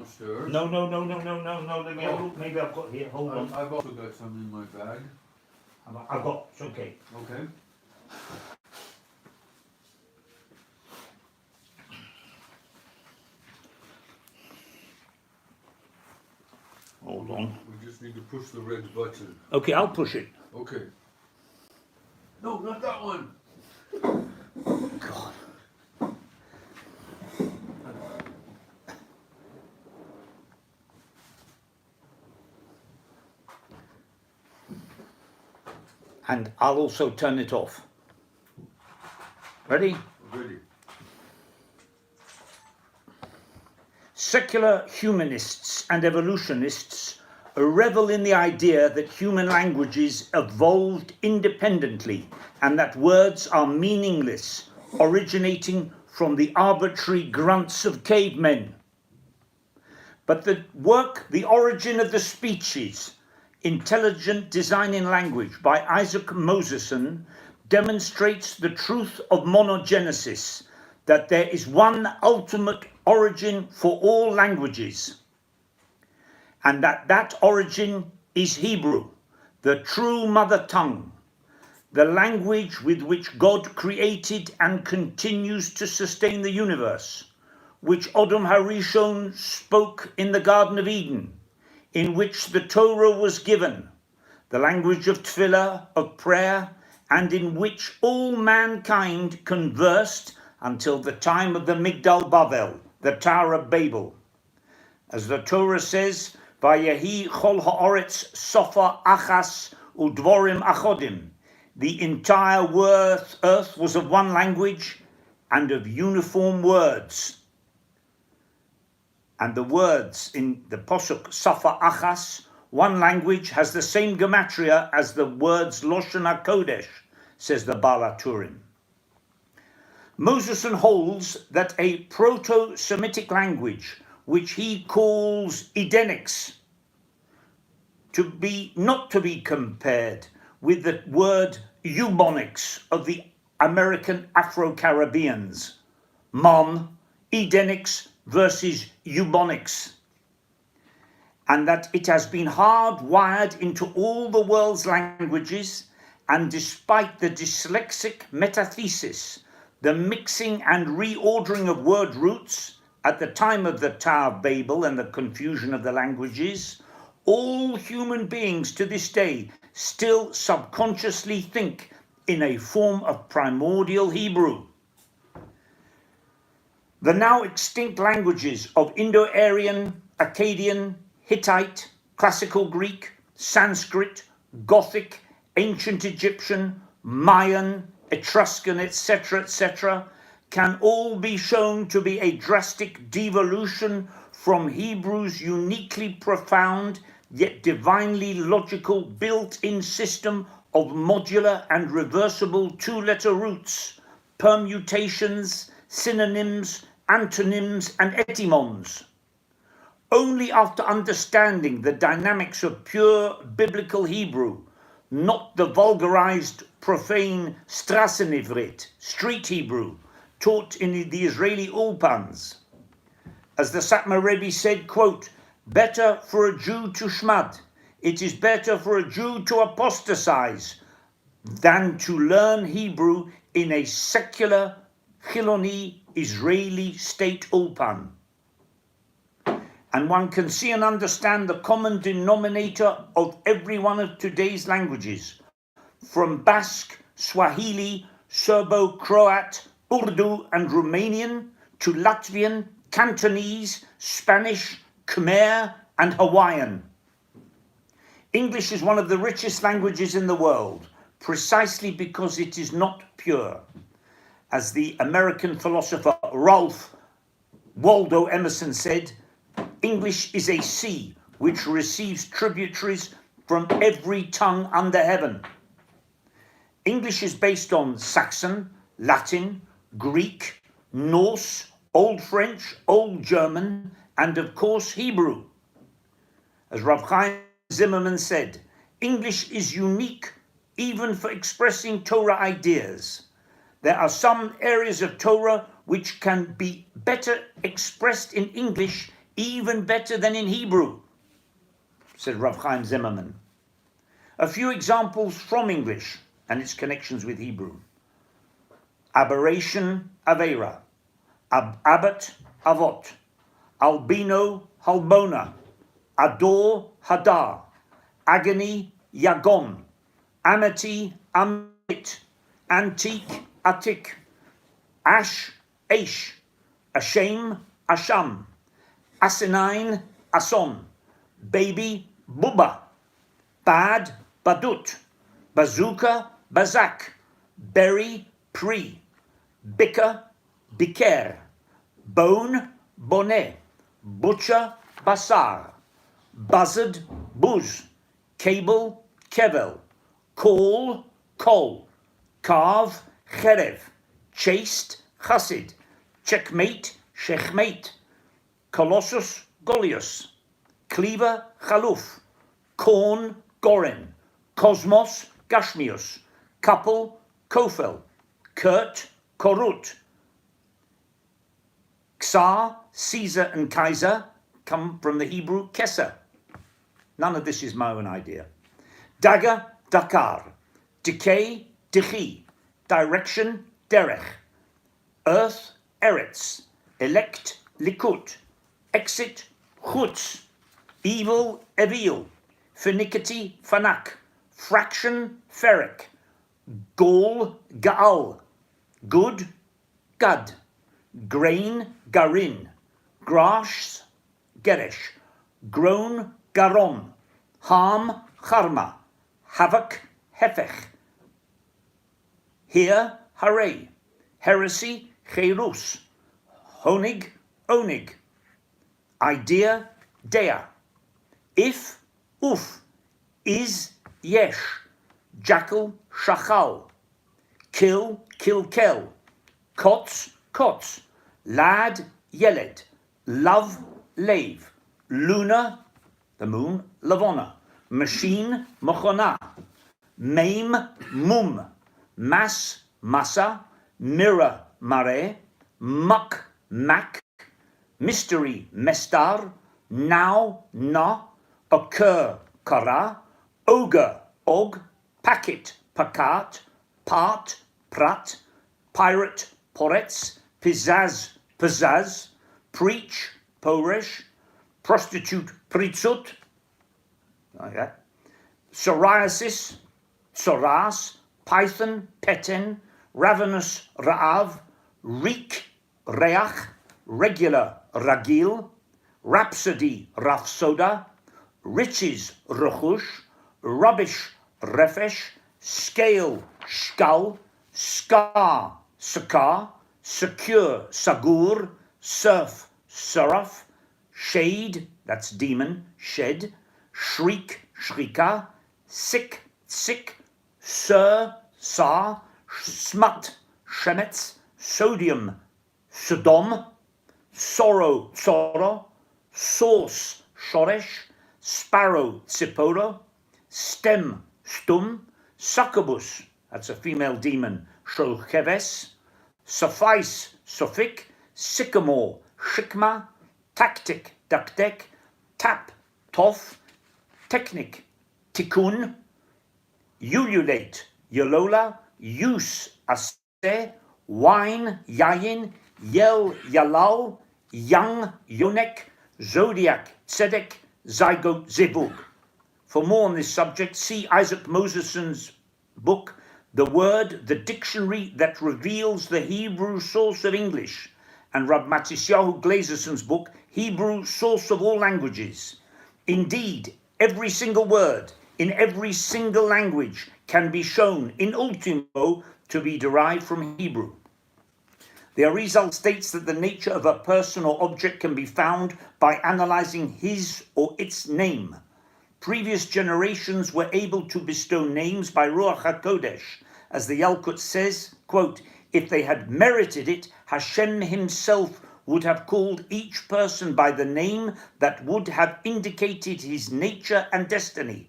Upstairs. No. Let me have a look. Maybe I've got here. Hold on. I've also got some in my bag. I've got. It's okay. Okay. Hold on. We just need to push the red button. Okay, I'll push it. Okay. No, not that one. God. And I'll also turn it off. Ready? Ready. Secular humanists and evolutionists revel in the idea that human languages evolved independently and that words are meaningless, originating from the arbitrary grunts of cavemen. But the work, The Origin of the Species, Intelligent Design in Language by Isaac Moseson demonstrates the truth of monogenesis, that there is one ultimate origin for all languages, and that origin is Hebrew, the true mother tongue, the language with which God created and continues to sustain the universe, which Adam Harishon spoke in the Garden of Eden, in which the Torah was given, the language of tefillah, of prayer, and in which all mankind conversed until the time of the Migdal Bavel, the Tower of Babel. As the Torah says, Vayehi chol ha'oretz sofa achas udvorim achodim. The entire earth was of one language and of uniform words. And the words in the Posuk Safa Achas, one language, has the same gematria as the words Loshen HaKodesh, says the Baal HaTurim. Moseson holds that a Proto-Semitic language, which he calls Edenics, not to be compared with the word Eubonics of the American Afro-Caribbeans, Mon, Edenics versus Eubonics, and that it has been hardwired into all the world's languages, and despite the dyslexic metathesis, the mixing and reordering of word roots at the time of the Tower of Babel and the confusion of the languages, all human beings to this day still subconsciously think in a form of primordial Hebrew. The now extinct languages of Indo-Aryan, Akkadian, Hittite, Classical Greek, Sanskrit, Gothic, Ancient Egyptian, Mayan, Etruscan, etc., can all be shown to be a drastic devolution from Hebrew's uniquely profound yet divinely logical built-in system of modular and reversible two-letter roots, permutations, synonyms, antonyms, and etymons. Only after understanding the dynamics of pure biblical Hebrew, not the vulgarized, profane Strassenivrit, street Hebrew, taught in the Israeli ulpans. As the Satmar Rebbe said, quote, better for a Jew to shmad, it is better for a Jew to apostatize than to learn Hebrew in a secular, Chiloni, Israeli state ulpan. And one can see and understand the common denominator of every one of today's languages, from Basque, Swahili, Serbo-Croat, Urdu and Romanian, to Latvian, Cantonese, Spanish, Khmer and Hawaiian. English is one of the richest languages in the world, precisely because it is not pure. As the American philosopher Ralph Waldo Emerson said, English is a sea which receives tributaries from every tongue under heaven. English is based on Saxon, Latin, Greek, Norse, Old French, Old German, and of course Hebrew. As Rav Chaim Zimmerman said, English is unique even for expressing Torah ideas. There are some areas of Torah which can be better expressed in English even better than in Hebrew, said Rav Chaim Zimmerman. A few examples from English and its connections with Hebrew. Aberration, Avera. Abbot, Avot. Albino, Halbona. Ador, Hadar. Agony, Yagon. Amity, Amit. Antique, Atik. Ash, Aish. Ashame, Asham. Asinine, Ason. Baby, Bubba. Bad, Badut. Bazooka, Bazak. Berry, Pri. Bicker, Biker. Bone, Bonnet. Butcher, Basar. Buzzard, Buz. Cable, Kevel. Call, Kol. Carve, Cherev. Chased, Chassid. Checkmate, Shechmate. Colossus, Golius. Cleaver, Chaluf. Corn, Goren. Cosmos, Gashmius. Couple, Kofel. Kurt, Korut. Xar, Caesar and Kaiser come from the Hebrew Kesser. None of this is my own idea. Dagger, Dakar. Decay, Dechi. Direction, Derech. Earth, Eretz. Elect, Likut. Exit, Chutz. Evil, Evil. Finickety, Fanak. Fraction, Ferric. Gaul, Gaal. Good, Gad. Grain, Garin. Grash, Geresh. Grown, Garon. Harm, Charma. Havoc, Hefech. Here, Hooray. Heresy, Cherus. Honig, Onig. Idea, Dea. If, Uf. Is, Yesh. Jackal, Shachal. Kill, Kilkel. Kotz, Kotz. Lad, Yeled. Love, Lave. Luna, the moon, Lavona. Machine, Machona. Maim, Mum. Mass, Massa. Mirror, Mare. Muck, Mac. Mystery, Mestar. Now, Na. Occur, Kara. Ogre, Og. Packet, Pakat. Part, Prat. Pirate, Poretz. Pizzazz, Pizzazz. Preach, Poresh. Prostitute, Pritzut. Okay. Psoriasis, Psoras. Python, Peten. Ravenous, Ra'av. Reek, Reach. Regular, Ragil. Rhapsody, Rhapsoda. Riches, Ruchush. Rubbish, Refesh. Scale, Shkal. Scar, Sakar. Secure, Sagur. Surf, Suraf. Shade, that's demon, shed. Shriek, Shrika. Sick, Sick. Sir, Sar. Smut, Shemetz. Sodium, Sodom. Sorrow, Sorrow. Sauce, Shoresh. Sparrow, Tzipora. Stem, Stum. Succubus, that's a female demon, Sholcheves. Suffice, Suffic. Sycamore, Shikma. Tactic, Daktek. Tap, Tof. Technic, Tikkun. Ululate, Yolola. Use, Aste. Wine, Yayin. Yel, Yalal. Young, Yonek. Zodiac, Tzedek. Zygote, Zebug. For more on this subject, see Isaac Moseson's book, The Word, the Dictionary that Reveals the Hebrew Source of English, and Rab Matisyahu Glazerson's book, Hebrew Source of All Languages. Indeed, every single word in every single language can be shown in ultimo to be derived from Hebrew. The Arizal states that the nature of a person or object can be found by analyzing his or its name. Previous generations were able to bestow names by Ruach HaKodesh. As the Yalkut says, quote, if they had merited it, Hashem himself would have called each person by the name that would have indicated his nature and destiny.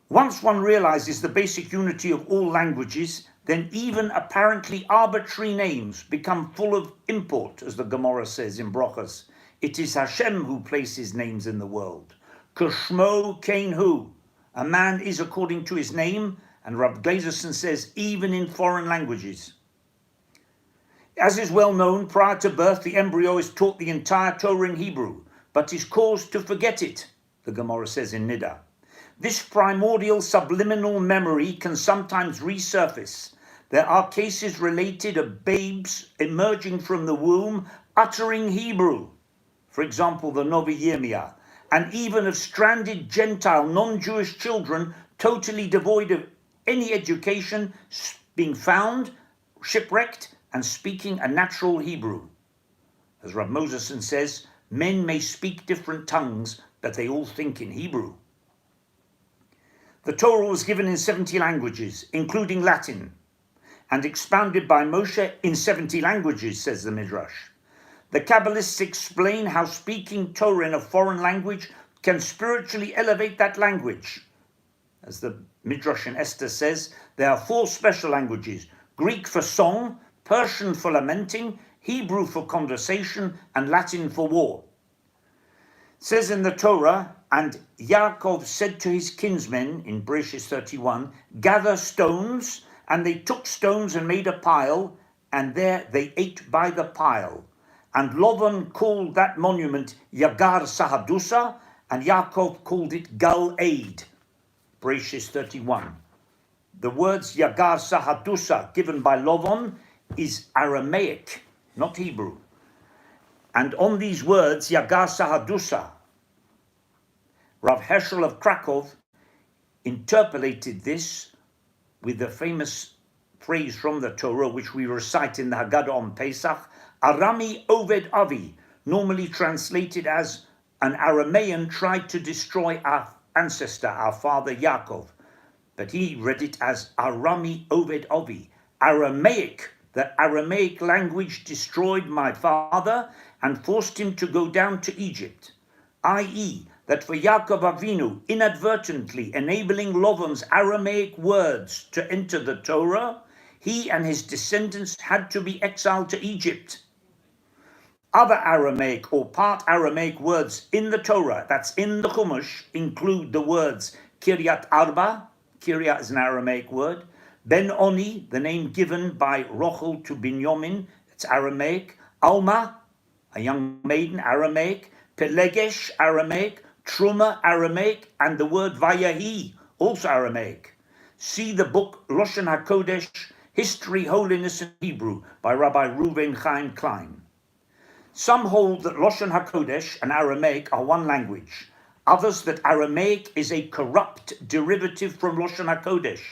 Once one realizes the basic unity of all languages, then even apparently arbitrary names become full of import, as the Gemara says in Brochas. It is Hashem who places names in the world. Kushmo Kain Hu. A man is according to his name, and Rav Glazerson says, even in foreign languages. As is well known, prior to birth, the embryo is taught the entire Torah in Hebrew, but is caused to forget it, the Gemara says in Nida. This primordial subliminal memory can sometimes resurface. There are cases related of babes emerging from the womb uttering Hebrew, for example, the Novi Yirmiyah, and even of stranded Gentile, non-Jewish children totally devoid of any education being found, shipwrecked, and speaking a natural Hebrew. As Rav Moseson says, men may speak different tongues, but they all think in Hebrew. The Torah was given in 70 languages, including Latin, and expounded by Moshe in 70 languages, says the Midrash. The Kabbalists explain how speaking Torah in a foreign language can spiritually elevate that language. As the Midrash in Esther says, there are 4 special languages: Greek for song, Persian for lamenting, Hebrew for conversation, and Latin for war. It says in the Torah, and Yaakov said to his kinsmen, in Bereshit 31, gather stones, and they took stones and made a pile, and there they ate by the pile. And Lavan called that monument Yagar Sahadusa, and Yaakov called it Gal Eid. Bereshit 31. The words Yagar Sahadusa given by Lavan is Aramaic, not Hebrew. And on these words, Yagar Sahadusa, Rav Herschel of Krakow interpolated this with the famous phrase from the Torah, which we recite in the Haggadah on Pesach, Arami Oved Avi, normally translated as an Aramaean tried to destroy our ancestor, our father Yaakov. But he read it as Arami Oved Avi. Aramaic, the Aramaic language destroyed my father and forced him to go down to Egypt, i.e., that for Yaakov Avinu, inadvertently enabling Lavan's Aramaic words to enter the Torah, he and his descendants had to be exiled to Egypt. Other Aramaic or part Aramaic words in the Torah, that's in the Chumash, include the words Kiryat Arba, Kiryat is an Aramaic word, Ben Oni, the name given by Rochel to Binyamin, it's Aramaic, Alma, a young maiden, Aramaic, Pelegesh, Aramaic, Truma, Aramaic, and the word Vayahi, also Aramaic. See the book Loshen HaKodesh, History, Holiness, and Hebrew by Rabbi Reuven Chaim Klein. Some hold that Loshen HaKodesh and Aramaic are one language. Others that Aramaic is a corrupt derivative from Loshen HaKodesh,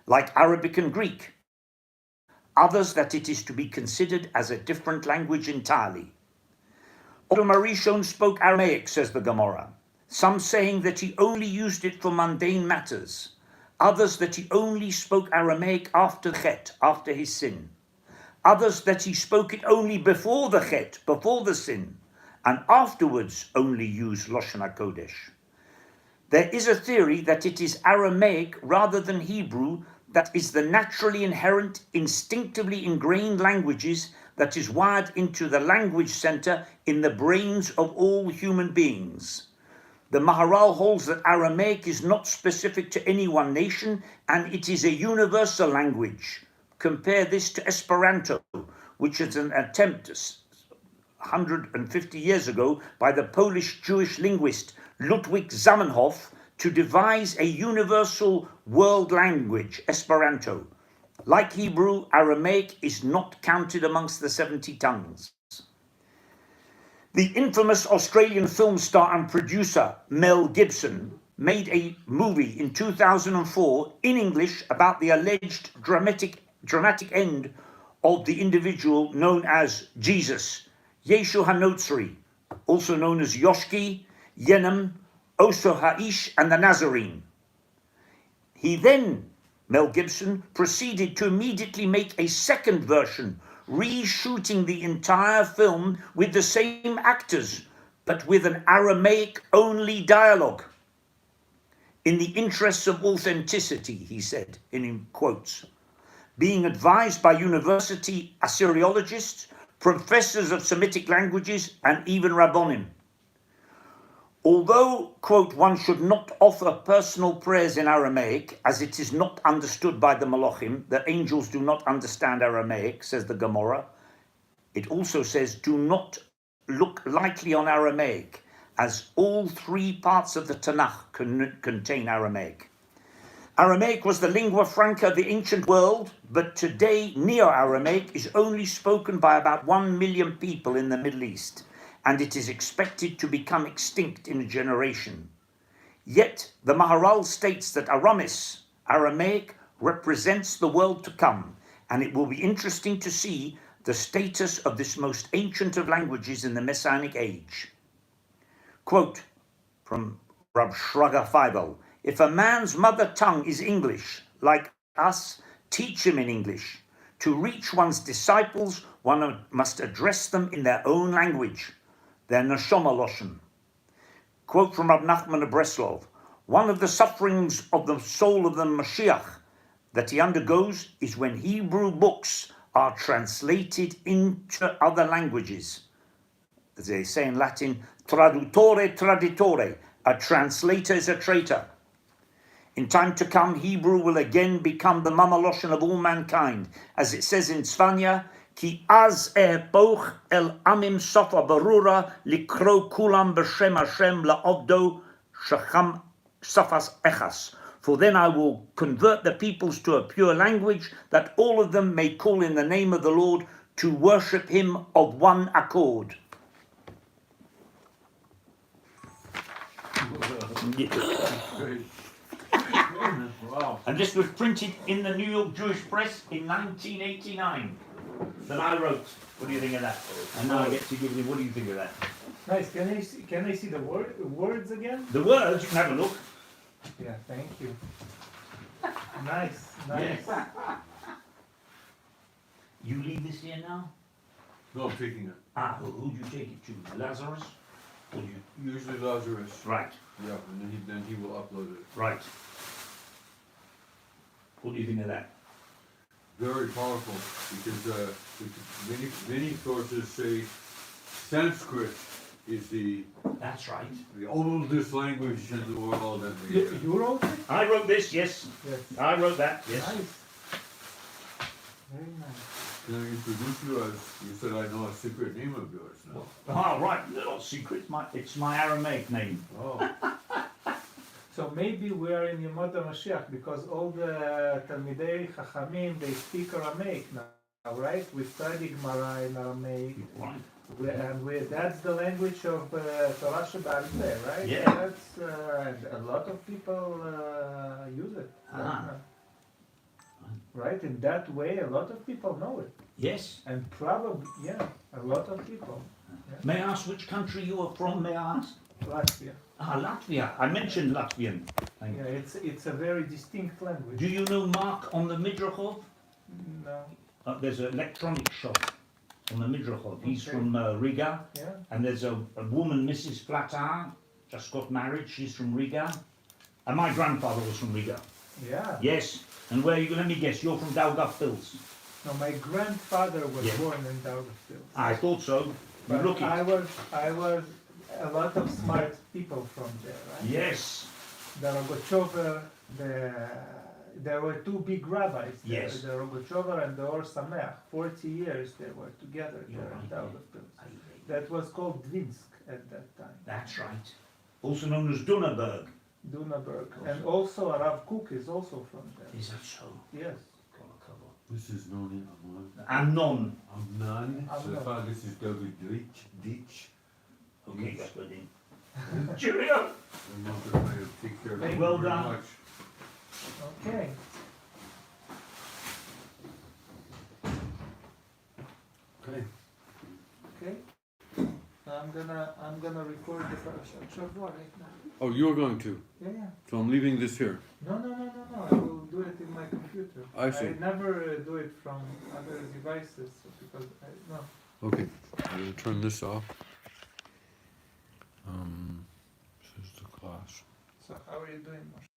like Arabic and Greek. Others that it is to be considered as a different language entirely. Adam Arishon spoke Aramaic, says the Gemara. Some saying that he only used it for mundane matters. Others that he only spoke Aramaic after Chet, after his sin. Others that he spoke it only before the Chet, before the sin, and afterwards only used Loshen HaKodesh. There is a theory that it is Aramaic rather than Hebrew that is the naturally inherent, instinctively ingrained languages that is wired into the language center in the brains of all human beings. The Maharal holds that Aramaic is not specific to any one nation, and it is a universal language. Compare this to Esperanto, which is an attempt 150 years ago by the Polish Jewish linguist Ludwig Zamenhof to devise a universal world language, Esperanto. Like Hebrew, Aramaic is not counted amongst the 70 tongues. The infamous Australian film star and producer Mel Gibson made a movie in 2004 in English about the alleged dramatic end of the individual known as Jesus, Yeshu HaNotzri, also known as Yoshki, Yenem, Oso Ha'ish, and the Nazarene. He then, Mel Gibson, proceeded to immediately make a second version, reshooting the entire film with the same actors, but with an Aramaic-only dialogue. In the interests of authenticity, he said, in quotes. Being advised by university Assyriologists, professors of Semitic languages, and even Rabbonim. Although, quote, one should not offer personal prayers in Aramaic, as it is not understood by the Malachim, the angels do not understand Aramaic, says the Gemara. It also says, do not look lightly on Aramaic, as all three parts of the Tanakh contain Aramaic. Aramaic was the lingua franca of the ancient world, but today Neo-Aramaic is only spoken by about 1 million people in the Middle East, and it is expected to become extinct in a generation. Yet the Maharal states that Aramis, Aramaic, represents the world to come, and it will be interesting to see the status of this most ancient of languages in the Messianic age. Quote from Rab Shraga Feibel, if a man's mother tongue is English, like us, teach him in English. To reach one's disciples, one must address them in their own language, their neshama loshen. Quote from Rab Nachman of Breslov, one of the sufferings of the soul of the Mashiach that he undergoes is when Hebrew books are translated into other languages. As they say in Latin, tradutore traditore, a translator is a traitor. In time to come, Hebrew will again become the mamaloshen of all mankind, as it says in Tzfanya, Ki az epoch el amim sofa barura likro kulam b'shem Hashem la'ovdo shacham safas echas. For then I will convert the peoples to a pure language, that all of them may call in the name of the Lord to worship him of one accord. Great. Wow. And this was printed in the New York Jewish Press in 1989 that I wrote. What do you think of that? And now I get to give you, what do you think of that? Nice. Can I see the words again? The words, you can have a look. Yeah, thank you. Nice. Yes. You leave this here now? No, I'm taking it. Who do you take it to? Lazarus? Or you? Usually Lazarus. Right, Yeah, and then he will upload it. right. What do you think of that? Very powerful, because many sources say Sanskrit is the That's right. oldest language in the world. And the, You wrote it? I wrote this, yes. Yes. I wrote that, yes. Nice. Very nice. Can I introduce you as, you said I know a secret name of yours now. Right, not secret, it's my Aramaic name. Oh, So maybe we are in Yemot HaMashiach because all the Talmidei Chachamim, they speak Aramaic now, right? We study Gemara in Aramaic. Right. That's the language of Torah Shabbat, right? Yeah. That's, and a lot of people use it. Right? In that way, a lot of people know it. Yes. And probably, yeah, a lot of people. May I ask which country you are from, may I ask? Latvia. Latvia. I mentioned Latvian. Yeah, it's a very distinct language. Do you know Mark on the Midrachov? No. There's an electronic shop on the Midrachov. He's Okay. from Riga. Yeah. And there's a woman, Mrs. Flatar, just got married. She's from Riga. And my grandfather was from Riga. Yeah. Yes. And where you? Let me guess. You're from Daugavpils. No, my grandfather was Yeah. born in Daugavpils. I thought so. You But look it. I was a lot of smart people from there, right? Yes. The Rogochover, there were two big rabbis there, Yes. the Rogochover and the Or Sameach. 40 years they were together You're there in right, Daugavpils. yeah. That was called Dvinsk at that time. That's right. Also known as Dunaburg. Dunaburg. And also Rav Kook is also from there. Is that so? Yes. this is known in Amman. Amnon. Amman. So Amnon. far, this is David Ditch. Okay, got that in. Cheerio. I'm not going to take care of it. Well very done. much. Okay. Okay. Okay. I'm gonna record the Parashat Shavua right now. Oh, you're going to. Yeah, yeah. So I'm leaving this here. No. I will do it in my computer. I see. I never do it from other devices because no. Okay. I'm going to turn this off. This is the class. So how are you doing, Moshe?